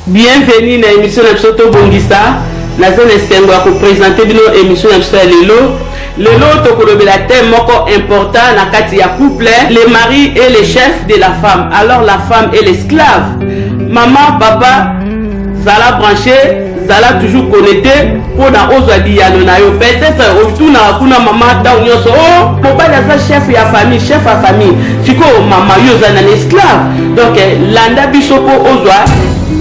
Bienvenue dans l'émission de Tobongisa. Nous allons présenter l'émission de Lelo. Lelo, la thème important dans le couple, les maris et les chefs de la femme. Alors la femme est l'esclave. Maman, papa, Zala branché, Zala toujours connecté pour na ozadi ya nonayo. Peut-être au tout na kuna maman ta unyoso. Oh, papa là chef ya famille, chef à famille. Siko maman yo zana esclave. Donc landa bisoko ozwa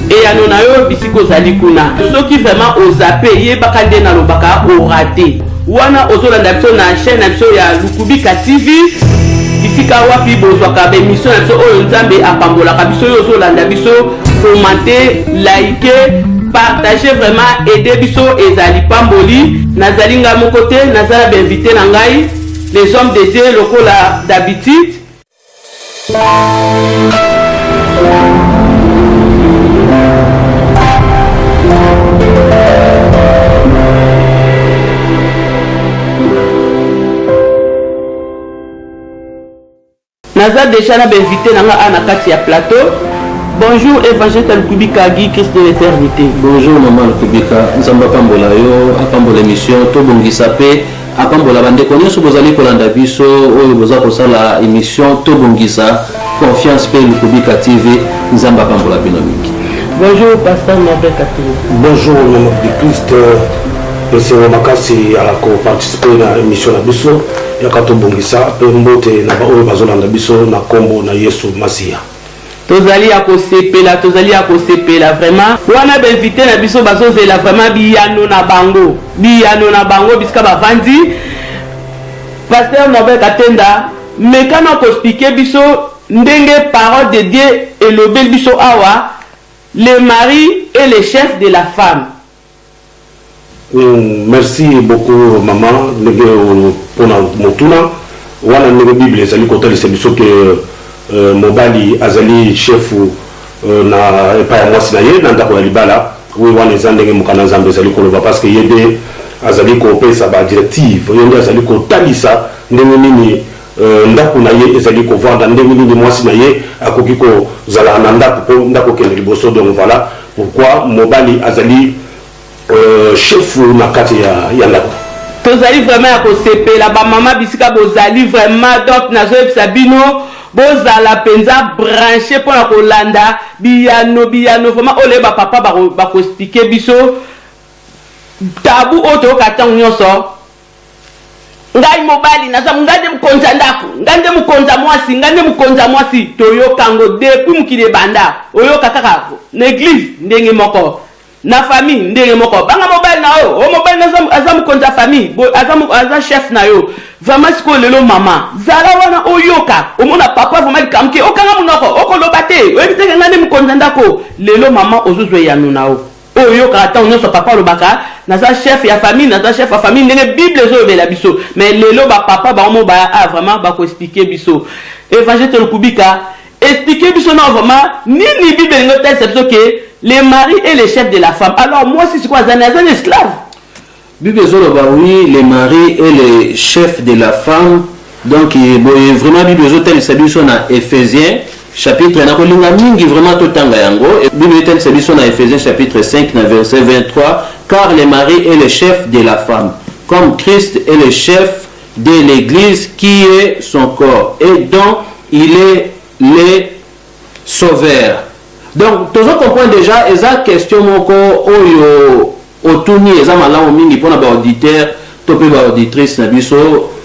et ya nonayo bisiko zali kuna. Ceux qui vraiment ozape ye bakande na lobaka o raté. Wana ozolanda biso na chaîne ya Lukubika TV. Isika wapi bozwaka émission na biso oyo nzambe apambolaka biso yo ozolanda biso, commenter, liker, partager, vraiment aider biso ezali pamboli. Nazali nga mon côté, nazala ba invité na ngai les hommes de Dieu lokola d'habitude. Naza déjà na invité na nga na kati ya plateau. Bonjour évangéliste Lukubika Guy Christ de l'éternité. Bonjour maman Lukubika, nzamba pambola yo, apambola émission Tobongisa pe, apambola bande konyo bozali kolanda biso oyo boza kosala émission Tobongisa Confiance pe Lukubika TV, nzamba pambola bino mingi. Bonjour pasteur Norbert Katini. Bonjour nom de Christ. C'est makasi à participer à l'émission na biso ya Tobongisa pe mbote na ba oyo bazolanda biso na kombo na Yesu Masia. Tozali ya kosepela vraiment wana ba invité na biso bazozela vraiment biyano na bango bisika bavandi. Pasteur Norbert Katenda mekana ko expliquer biso ndenge parole de Dieu et le bel biso awa les maris et les chefs de la femme. Merci beaucoup maman pour motuna wana ndenge Bible ezali kotalisa biso ke mobali azali chef na epa ya mwasi na ye na ndako ya libala oui wana eza ndenge mokana nzambe ezali koloba parce que yede azali kopesa ba directive yende azali kotalisa ndenge nini ndako na ye ezali kovanda ndenge nini mwasi na ye akoki kozala na ndako kende liboso. Donc voilà pourquoi mobali azali chef na kati ya ndako. Tozali vraiment ya kosepela ba mama bisika bozali vraiment donc nazo ebisabino bozala penza branché pour la kolanda biyano vraiment ole ba papa ba ko expliquer biso tabu oto katang nyonso ngai mobali naza ngande mkonza ndako ngande mkonza mwasi toyo kango depuis mukile banda oyo kaka l'église ndenge moko na famille ndenge moko banga mobali na o mobali na aza mkonza famille aza chef na yo vraiment siko lelo mama zala wana oyoka omona papa vraiment kamke okanga munoko okoloba te oyebiteke ngani mkonza ndako lelo mama ozuzwe ya nunao oyoka ata onyoso papa lobaka naza chef ya famille ndenge Bible ezobela biso mais lelo ba papa ba mo ba vraiment ba ko expliquer biso évangéliste Lukubika expliquer biso na vraiment nini Bible ngotel c'est biso que les maris et les chefs de la femme. Alors moi si c'est quoi un esclave. Bible zoloba oui, les maris et les chefs de la femme. Donc vraiment Bible zotel sabiso na Éphésiens chapitre na kolinga mingi vraiment totanga yango. Bible zotel sabiso na Éphésiens chapitre 5 na verset 23 car les maris et les chefs de la femme comme Christ est le chef de l'église qui est son corps et dont il est le sauveur. Donc, tout ça comprend déjà, et ça question moko oyo otuni eza malamu mingi pona ba auditeur to pe ba auditrice na biso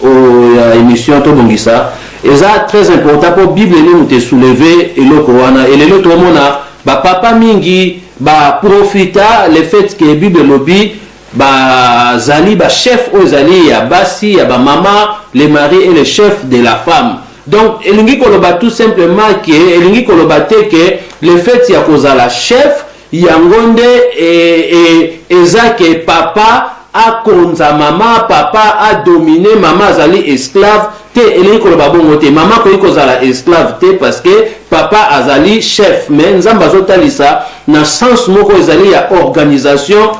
o ya émission Tobongisa. Et ça très important pour Bible nous te soulever et le Corana et le to mona ba papa mingi ba profita le fait que Bible lobby ba zali ba chef o zali ya basi ya ba mama les maris et les chefs de la femme. Donc, elingi koloba tout simplement que elingi koloba te que le fait ya kozala chef yangonde et eza que papa a konza mama, papa a dominé mama azali esclave te elingi koloba bongo te mama ko kozala esclave te parce que papa azali chef mais nzamba zotalisa na sens moko ezali ya organisation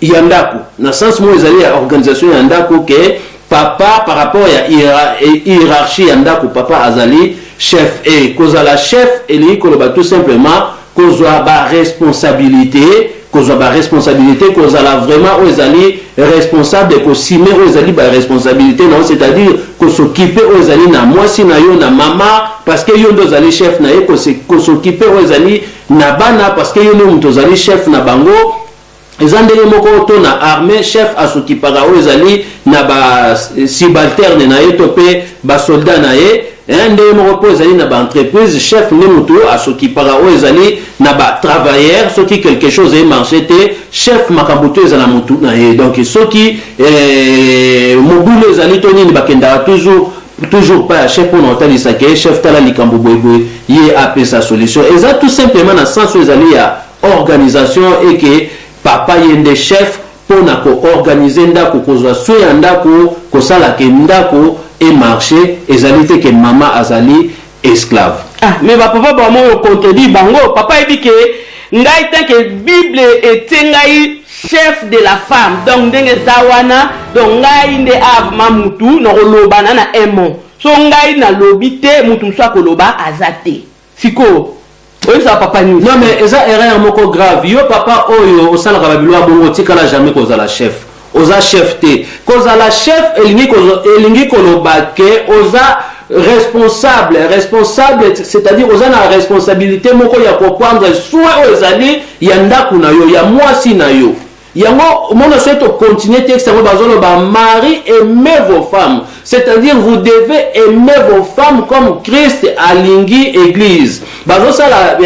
ya ndako na sens moko ezali ya organisation ya ndako que papa par rapport à hiérarchie andako papa azali chef et kozala chef et li koloba tout simplement kozwa ba responsabilité kozala vraiment ozali responsable de kosime ozali ba responsabilité non, c'est-à-dire ko s'occuper ozali na mwasi na yo na mama parce que yo ndo ozali chef na ye, ko s'occuper ozali na bana parce que yo ndo muto ozali chef na bango. Eza ndenge moko to na armée chef asokipaka oyo ezali na ba subalterne na ye to pe ba soldat na ye. Ndenge moko po ezali na ba entreprise chef nde mutu asokipaka oyo ezali na ba travailleur soki quelque chose e marché te chef makambo to ezala mutu na ye. Donc soki mobulu ezali to nini bakendaka toujours pas chef pour notalisa ke chef tala likambo boyeboye ye apesa solution. Eza tout simplement na sens oyo ezali ya organisation et que papa yende chef pour na ko organiser ndako kozwa soin ya ndako kosala ke ndako et marché ezali te que maman azali esclave. Ah mais papa ba mo contredit bango papa dit que ngai tant que Bible etengai chef de la femme donc ndenge zawana donc ngai nde avma mutu no lobana na emo so ngai na lobite mutu so akoloba azate siko. Oui, ça papa nous. Non mais eza erreur moko grave. Yo papa oyo osala ka babilo bongo tikala jamais koza la chef. Oza chef te. Koza la chef elingi koloba ke oza responsable, c'est-à-dire oza na responsabilité moko ya ko prendre soin ozali ya ndaku na yo, ya mwasi na yo. Yango mon souhaite continuer texte ngo bazolo ba mari aimez vos femmes, c'est-à-dire vous devez aimer vos femmes comme Christ alingi église. Bazo ça la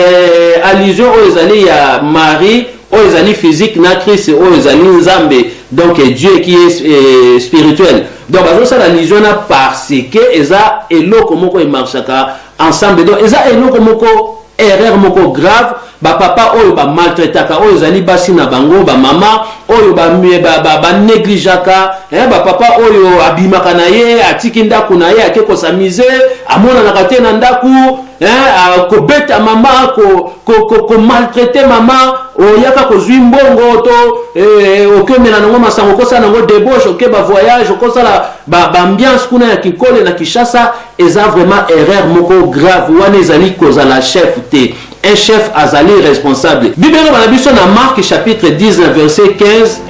allusion aux années ya mari aux années physique na Christ aux années Nzambe, donc Dieu qui est spirituel. Donc bazo ça l'allusion na parce que eza eloko moko e marchaka ensemble, donc eza eloko moko erreur moko grave. Ba papa oyo ba maltraitaka oyo zali basi na bango ba mama oyo ba négligeaka ba papa oyo abimaka na ye atiki ndaku na ye akeko samize amona na kate na ndaku ko beta mama ko maltraiter mama oyaka ko zwi mbongo to okemela nango masango ko sala nango débauche oke ba voyage ko sala ba ambiance kuna ya Kikole na Kishasa eza vraiment erreur moko grave wana ezali koza la chef te. Un chef azali responsable. Bible banabiso na Marc chapitre 19 verset 15.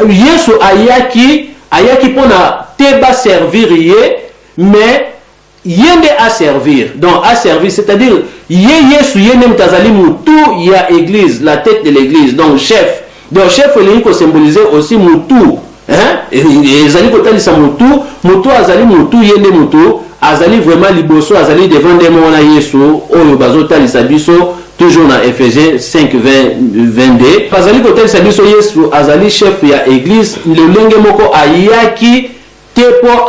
Yesu ayaki pona teba servir ye, mais yende a servir. Donc a servir, c'est-à-dire Yesu yende mtazali mutu ya église, la tête de l'église. Donc chef. Donc chef il ko symboliser aussi mutu. Ezali kotalisa mutu azali mutu yende mutu. Azali vraiment liboso azali devant des mona Yesu oyo bazotalisa biso toujours na Ephésiens 5:22 azali kotalisa biso Yesu azali chef ya église le lenge moko ayaki te po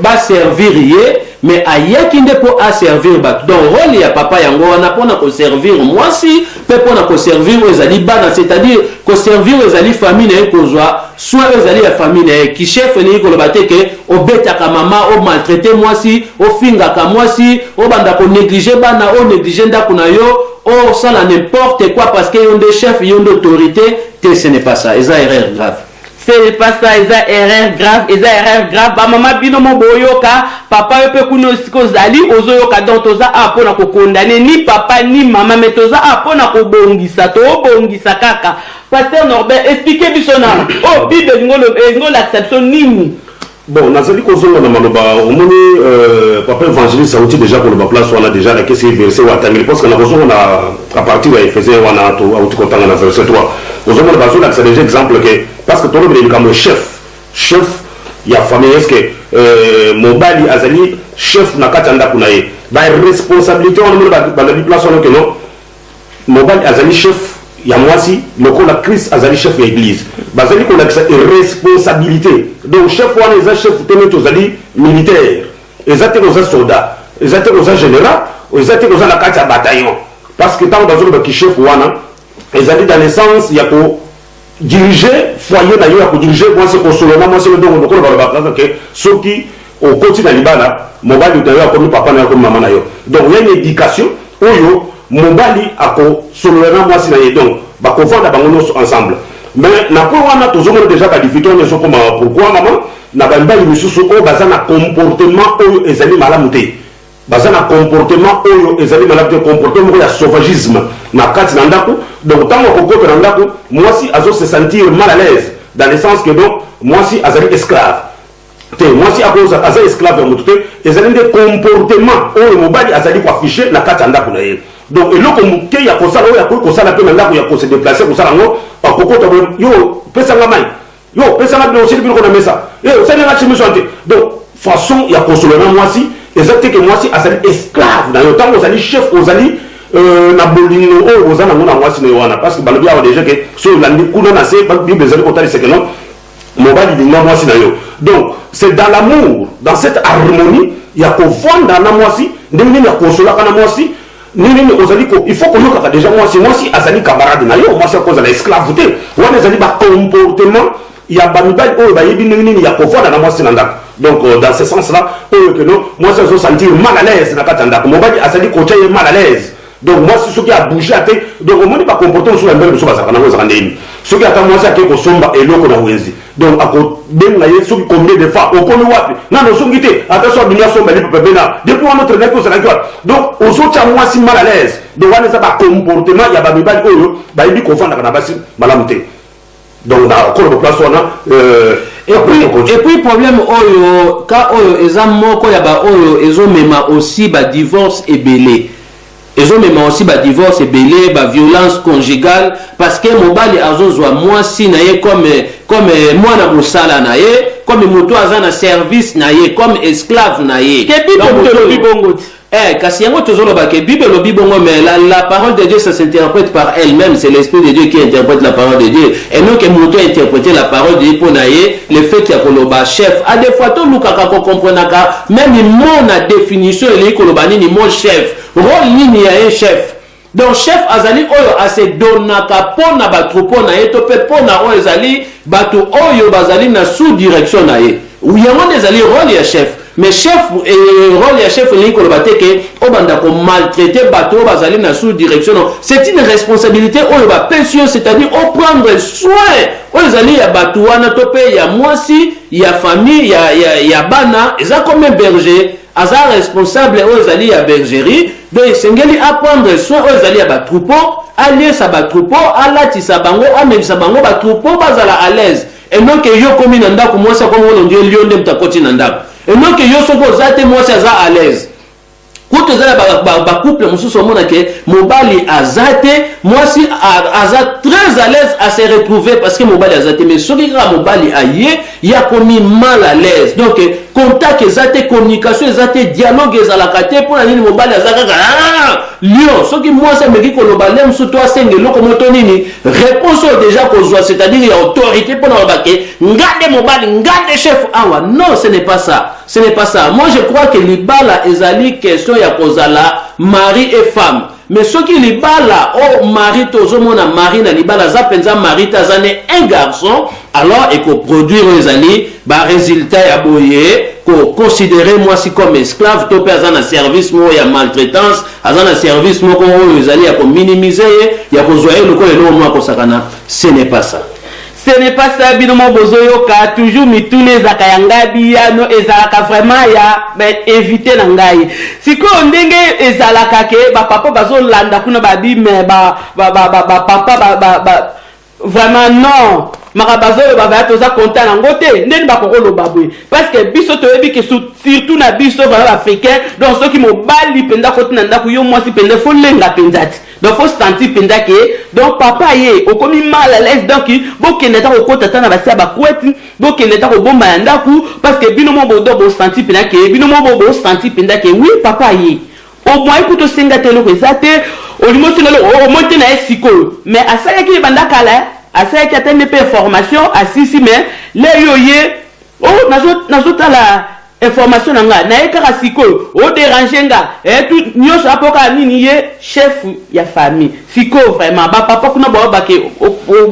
ba servir ye mais ayaki nde po a servir bato. Donc rôle ya papa yango wana pona ko servir mwasi pe pona ko servir ezali bana, c'est-à-dire ko servir ezali famille na ekozwa soit ezali ya famille na ki chef ni ko lobate ke obetaka mama o maltraiter mwasi o fingaka mwasi o banda ko négliger bana o négliger ndako na yo o sala n'importe quoi parce que yon de chef yon d'autorité te, ce n'est pas ça, eza erreur grave. C'est pas ça, eza erreur grave. Ba mama bino mo boyoka, papa yo pe kuno siko zali ozoyoka donc toza apona ko condamner ni papa ni mama mais toza apona ko bongisa to bongisa kaka. Pasteur Norbert, expliquez biso na oh Bible ngolo acception nini. Bon, nazali kozonga na maloba omoni papa évangéliste sauti déjà pour le place on a déjà la question verset watangeli parce que na kozonga na à partir de Ephésiens wana to auti kotanga na verset 3. Ozonga na bazona c'est déjà exemple que parce que tolo bele comme chef ya famille est-ce que mobali azali chef na katanda kuna ye ba responsabilité on mo ba la place on que non mobali azali chef ya mwasi lokola Christ azali chef ya église bazali ko lakisa responsabilité. Donc chef wana eza chef teme tozali militaire ezate koza soldat ezate koza général ezate koza na kati ya bataillon parce que tant bazolo ba ki chef wana ezali dans le sens ya ko diriger foyer na yo ya ko diriger mwasi ko solona mwasi donc lokola ba ba que soki au côté na libana mobali utayo comme papa na comme maman na yo. Donc il y a une éducation oyo mobali ako solona mwasi na ye donc ba confondre bango ensemble. Mais na ko wana tozomona déjà ba difficulté ne sont comme pourquoi maman na ba mbali misusu o baza na comportement oyo ezali malamu te baza na comportement oyo ezali malade comportement ya sauvagisme na kati na ndako donc tant que na ndako mwasi azo se sentir mal à l'aise dans le sens que donc mwasi azali esclave te mwasi akoza azali esclave ya mutu te ezali des comportements oyo mobali azali ko afficher na kati na ndako na ye donc eloko muke ya kosala oyo akoki kosala pe na ndako ya ko se déplacer kosala ngo akokota yo pesa nga mai yo pesa nga bino osili bino na mesa osali nga chimiso ante donc façon ya kosolo na mwasi exacte que mwasi azali esclave na yo tango ozali chef ozali na bolingo oyo oza nango na mwasi na yo wana parce que balobi awa déjà que so olandi kuna na se bible ezali kotalisa ke non mobali linga mwasi na yo donc c'est dans l'amour dans cette harmonie ya kovanda na mwasi ndenge nini ya kosolaka na mwasi nini ozali ko il faut koyokaka déjà mwasi azali camarade na yo mwasi akozala esclave te wana ezali bacomportement ya bamibali oyo bayebi ndenge nini ya kovanda na mwasi na ndako donc dans ce sens là oyo que non mwasi azo sentir mal à l'aise na kati ya ndako mobali azali kotia ye mal à l'aise donc mwasi soki abouge ate donc omoni bacomportement mosusu ya mbele mosusu bazalaka nango ezalaka ndeni soki ata mwasi ake kosomba eloko na wenzi donc akobenga ye soki combien de fois okomi wapi nano osongi te ata so abini asomba lipepe bena depuis wana otrenaki ozalaki wapi donc ozotia mwasi mal à l'aise donc wana eza bacomportement ya bamibali oyo bayebi kovandaka na basi malamu te donc na okolo place wana et puis problème oyo ka oyo eza moko ya ba oyo ezomema aussi ba divorce ebele ezomema aussi ba divorce ebele ba violence conjugale parce que mobali azozwa mwasi na ye comme mwana mosala na ye comme moto aza na service na ye comme esclave na ye kasi yango tozoloba ke Bible lobi bongo mais la parole de Dieu ça s'interprète par elle-même, c'est l'esprit de Dieu qui interprète la parole de Dieu et non que moto interpréter la parole de Dieu pour naie le fait qu'il y a koloba chef à des fois to lukaka ko comprenaka même mon na définition ele koloba nini mon chef rôle nini ya un chef donc chef azali oyo ase donaka pona ba troupeau na ye to pe pona oyo ezali batu oyo bazali na sous direction na ye ou yango ezali rôle ya chef mais chef rôle ya chef ni ko bateke o banda ko maltraiter bateau bazali na sous direction c'est une responsabilité oyo ba pension c'est-à-dire au prendre soin oyo zali ya bateau wana topé ya mwasi ya famille ya bana eza comme berger aza responsable oyo zali ya bergerie donc sengeli à prendre soin oyo zali ya ba troupeau allier sa ba troupeau alatisa bango amebisa bango ba troupeau bazala à l'aise et non que yo komi na ndako mwasi comme on dit lion de mtakoti na ndako et non que yo soko zate mwasi aza à l'aise kuto zala ba couple mususu omona ke mobali azate mwasi aza très à l'aise à se retrouver parce que mobali azate mais soki ka mobali aye ya komi mal à l'aise donc contact ezate communication ezate dialogue ezalaka te pour nini mobali azaka lion soki mwasi ameki koloba le musu to asenge loko moto nini réponse déjà kozwa c'est-à-dire ya autorité pour na ke ngade mobali ngade chef awa non ce n'est pas ça. Ce n'est pas ça. Moi, je crois que l'ibala ezali question ya kozala mari et femme. Mais ce qui l'ibala, oh mari tozomona mari na libala za penza mari tazane un garçon, alors et ko produire ezali ba résultat ya boye ko considérer moi si comme esclave to pe azana service mo ya maltraitance, azana service mo ko ezali ya ko minimiser ya ko zoyer le ko le mo ko sakana. Ce n'est pas ça. Ce n'est pas ça, binomo bozoyoka, toujours mitune ezaka yangabi ya no ezalaka vraiment ya éviter na ngai. Siko ndenge ezalaka ke ba papa bazo landa kuna ba bime ba papa vraiment non. Makabazo ba va toza content na ngote ndeni ba kokolo babwe parce que biso to yebi ke surtout na biso vraiment africain donc ceux qui mo bali penda koti na ndako yo mwasi penda fo lenga pendati donc faut sentir penda ke donc papa ye okomi mal à l'aise donc bokende ta ko kota na basia ba kweti bokende ta ko bomba ya ndako parce que bino mo bodo bo sentir penda ke bino mo bo sentir penda ke oui papa ye au moins écoute senga telo ko zate au limo sino o monte na esiko mais asaya ki banda kala assez qui atteint des informations assisi mais les yoye oh nazo tala information nga na ekara siko o déranger nga et tout nyoso apoka nini ye chef ya famille siko vraiment ba papa kuna ba ke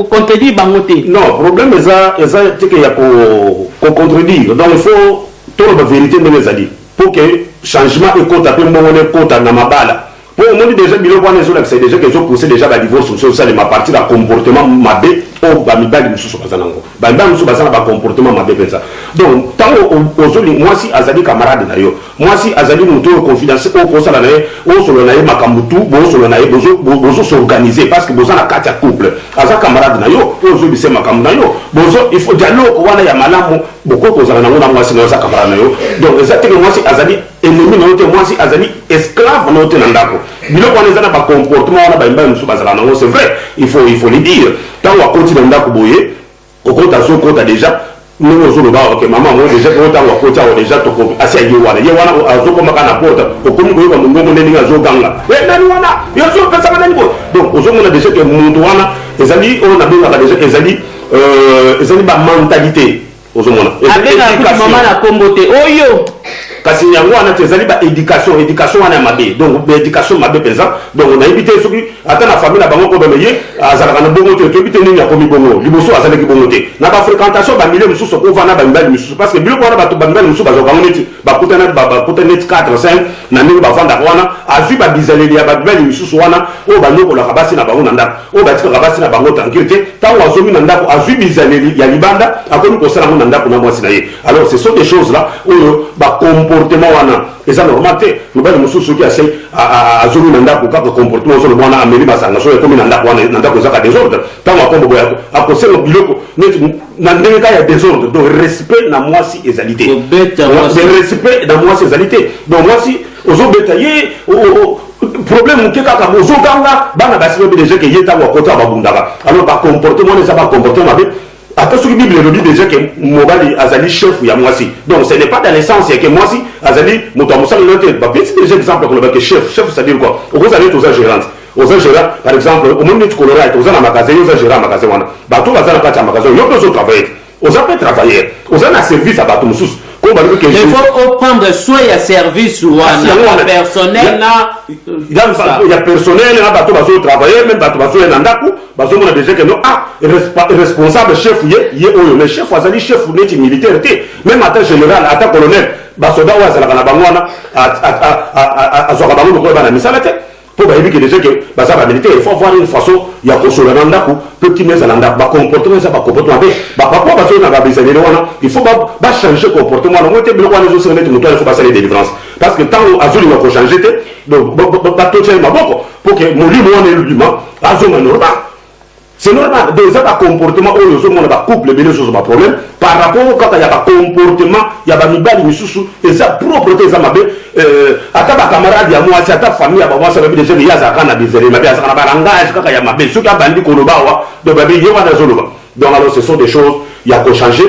contredire bangote non problème eza teke ya ko contredire donc il faut tout la vérité de les ali pour que changement et compte après mbongone compte na mabala. Pour moi déjà bilo bwana zo c'est déjà que zo pousser déjà la divorce sur ça de ma partie la comportement mabé o bamibali mususu bazanango bamibali mususu bazana ba comportement mabe penza donc tango ozoli mwasi azali camarade na yo mwasi azali mutu o confidence o kosala na ye o solo na ye makambutu bo solo na ye bozo s'organiser parce que bozana kati ya couple aza camarade na yo ozo bise makambu na yo bozo il faut dialogue wana ya malamu boko kozala nango na mwasi na yo za camarade na yo donc ezateke mwasi azali ennemi na yo te mwasi azali esclave na yo te na ndako biloko wana eza na ba comportement wana bamibali mususu bazala nango c'est vrai il faut le dire tango akoti na ndako boye okota azokota déjà ndenge ozoloba ok mama mo déjà ntango akoti awa déjà toko asi aye wana azokomaka na pota okomi koyoka mongongo ndenge azoganga nani wana yo ozopesaka nani boye donc ozomona déjà ke muntu wana ezali oyo nabengaka déjà ezali bamentalité ozomona abengaka mama na kombo te oyo kasi yango wana te ezali éducation wana ya mabe donc éducation mabe penza donc nayebi te soki ata na famille na bango ko bame ye azalaka na bongo te toyebi te nini akomi bongo liboso azalaki bongo te na bafréquentation bamilie mosusu okovanda bamibali mosusu parce que biloko wana bato bamibali mosusu bazwakango neti bakuta neti 4-5 na ndenge bavandaka wana azwi babizaleli ya bamibali mosusu wana oyo banyokolaka basi na bango na ndako oyo batikaka basi na bango tranquille te ntango azomi na ndako azwi bizaleli ya libanda akomi kosala yango na ndako na mwasi na ye alors ce sont des choses là oyo comportement wana eza normal te mobali mosusu soki ase azomi na ndako kaka comportement ozoloba wana ameli masanga so ekomi na ndako wana na ndako ezaka désordre ntango akombo boye akosenga biloko neti na ndenge kaka ya désordre donc respect na mwasi ezali te respect na mwasi ezali te donc mwasi ozobeta ye problème moke kaka ozoganga bana basi bebi déjà ke ye ntango akota babundaka alors bacomportement wana eza bacomportement mabe ata soki bible elobi déjà que mobali azali chef ya mwasi donc ce n'est pas dans l'essence que mwasi azali moto amosali no te bapesi déjà exemple koloba que chef c'est à dire quoi okozali toza gérante oza gérant par exemple omoni neti colorate oza na magasin yo oza gérant magasin wana bato baza na kati ya magasin yo mpe ozotravailler oza mpe travailleur oza na service ya bato mosusu il faut prendre soin ya service wana personnel ya personnel na bato bazotravailler même bato bazoya na ndako bazomona déjà que non responsable chef ye oyo mais chef azali chef neti militaire te même ata général ata colonel basoda oyo azalaka na bango wana azwaka bango lokola bana misala te mpo bayebi ke déjà que baza bamilitaire il faut avoir une façon ya kosola na ndako mpe kima ezala ndako bacomportement eza bacomportement mpe bapapa bazoyo na babezaleli wana il faut bachange comportement wana ngo te biloko wana ezosenga neti moto wana il faut basala délivrance parce que ntango azolinga kochange te donc batotiali maboko mpo ke molimo wana elobima azonga normal c'est normal donc eza bacomportement oyo ozomona bacouple ebele ezozo baproblème par rapport kaka ya bacomportement ya bamibali misusu eza propre te eza mabe ata bacamarade ya mwasi ata famille ya bamwasi babi déjà ye azalaka na bizele mabe azalaka na balangage kaka ya mabe soki abandi koloba awa donc babi ye wana azoloba donc alors ce sont des choses ya kochange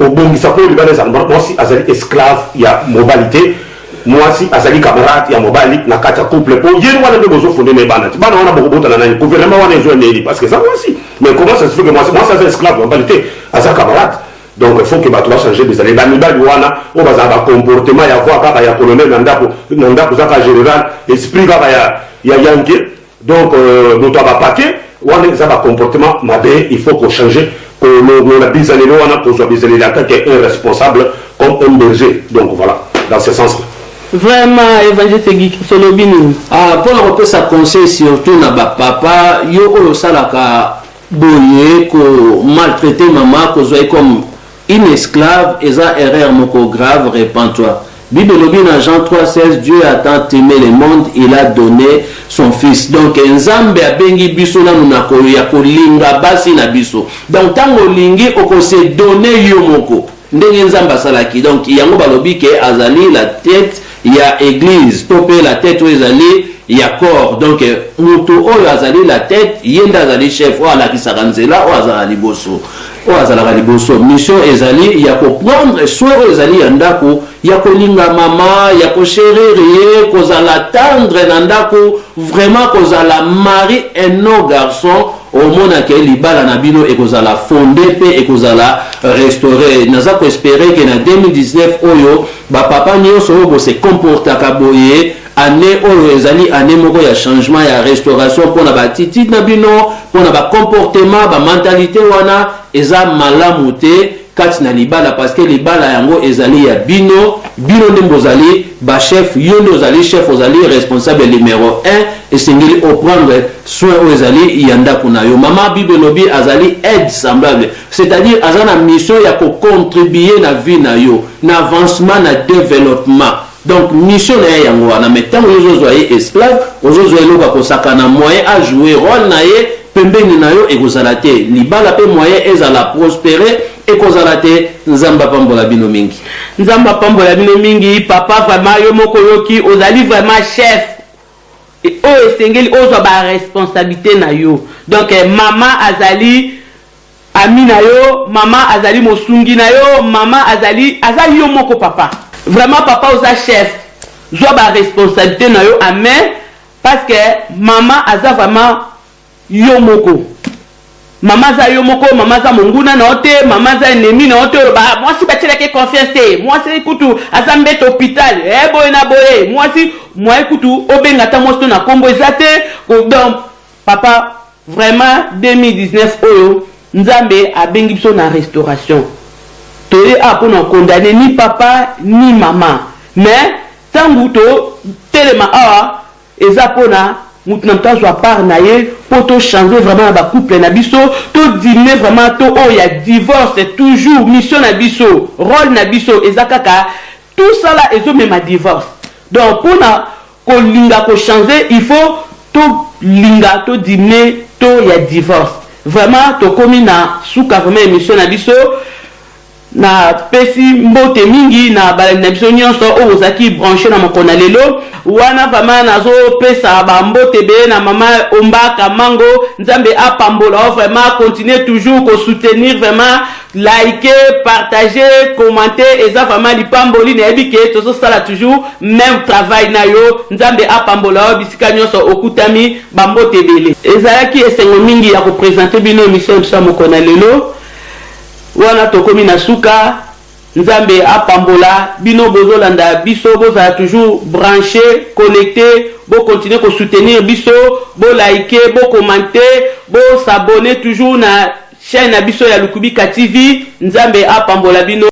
obongisa mpo libala ezala mwasi azali esclave ya mobalité mwasi azali camarade ya mobali na kati ya couple po yeni wana nde bozofonde na bana ti bana wana bokobotana nani gouvernement wana ezo neni parce que ça mwasi mais comment ça se fait que mwasi aza esclave ya mobali te aza camarade donc il faut que bato bachange bizali bamibali wana oyo bazala bacomportement ya voi kaka ya colonel na ndako zaka général esprit kaka ya yanke donc moto abapake wana eza bacomportement mabe il faut kochange kolongola bizaleli wana kozwa bizaleli en tant qu'un responsable comme un berger donc voilà dans ce sens là. Vraiment, évangile Guy Solobini. Pour la repose à conseil surtout na papa, yo oyo salaka boye ko maltraiter maman ko zoe comme une esclave eza erreur moko grave repens-toi. Bible lobi na Jean 3:16 Dieu a tant aimé le monde, il a donné son fils. Donc nzambe abengi biso na munako ya kolinga basi na biso. Donc tango lingi oko se donner yo moko. Ndenge nzambe asalaki. Donc yango balobi ke azali la tête ya église topé la tête ezali ya corps donc mutu oyo azali la tête yenda azali chef o alakisaka nzela o azalaka liboso mission ezali ya koprendre soin oyo ezali ya ndako ya kolinga mama ya kochérir ye kozala tendre na ndako vraiment kozala mari et non garçon omonaka libala na bino ekozala fondé pe ekozala restauré naza koespérer ke na 2019 oyo bapapa nyonso oyo bose comportaka boye année oyo ezali année moko ya changement ya restauration mpona batitide na bino mpona bacomportement bamentalité wana eza malamu te kati na libala parce que libala yango ezali ya bino nde bozali ba chef yo nde ozali chef ozali responsable numéro 1 esengeli prendre soin o ezali yanda kuna yo mama Bible lobi azali aide semblable c'est-à-dire azana mission ya ko contribuer na vie na yo na avancement na développement. Donc mission na yango wana metango yozo zoye esclave ozo zoye loka kosaka na moyen à jouer rôle na ye pembeni na yo ekozala te libala pe moyen ezala prospérer ekozala te nzamba pambola bino mingi nzamba pambola bino mingi papa vraiment yo moko yoki ozali vraiment chef et o esengeli ozo ba responsabilité na yo donc mama azali ami na yo mama azali mosungi na yo mama azali yo moko papa. Vraiment papa oza chef zoa ba responsabilité na yo amen parce que maman aza vraiment yo moko maman za yo moko maman za monguna na ote maman za ennemi na ote ba moi si bacheleke confiance te moi si kutu aza mbete hôpital boy na boy moi si moi kutu obenga ta mosto na kombo ezate donc papa vraiment 2019 oyo nzambe abengi biso na restauration. Tu es pour nous condamner ni papa ni maman. Mais tant que tu tellement et ça pour nous soit par naïe pour te changer vraiment la couple na biso to dîner vraiment to il y a divorce toujours mission na biso rôle na biso et ça kaka tout ça là et même à divorce. Donc pour na ko linga ko changer il faut to linga to dîner to il y a divorce. Vraiment to komi na souka vraiment mission na biso na pesi mbote mingi na balana biso nyonso o ozaki branché na mokona lelo wana vraiment nazo pesa ba mbote be na mama ombaka mango nzambe apambola vraiment continuer toujours ko soutenir vraiment liker partager commenter et ça vraiment lipamboli na ebike tozo sala toujours même travail na yo nzambe apambola bisika nyonso okutami ba mbote bele ezalaki esengo mingi ya ko présenter bino émission sa mokona lelo wana tokomi na suka nzambe apambola bino bozolanda biso bozala toujours branché connecté bo continuer ko soutenir biso bo liker bo commenter bo s'abonner toujours na chaîne na biso ya Lukubika TV nzambe apambola bino.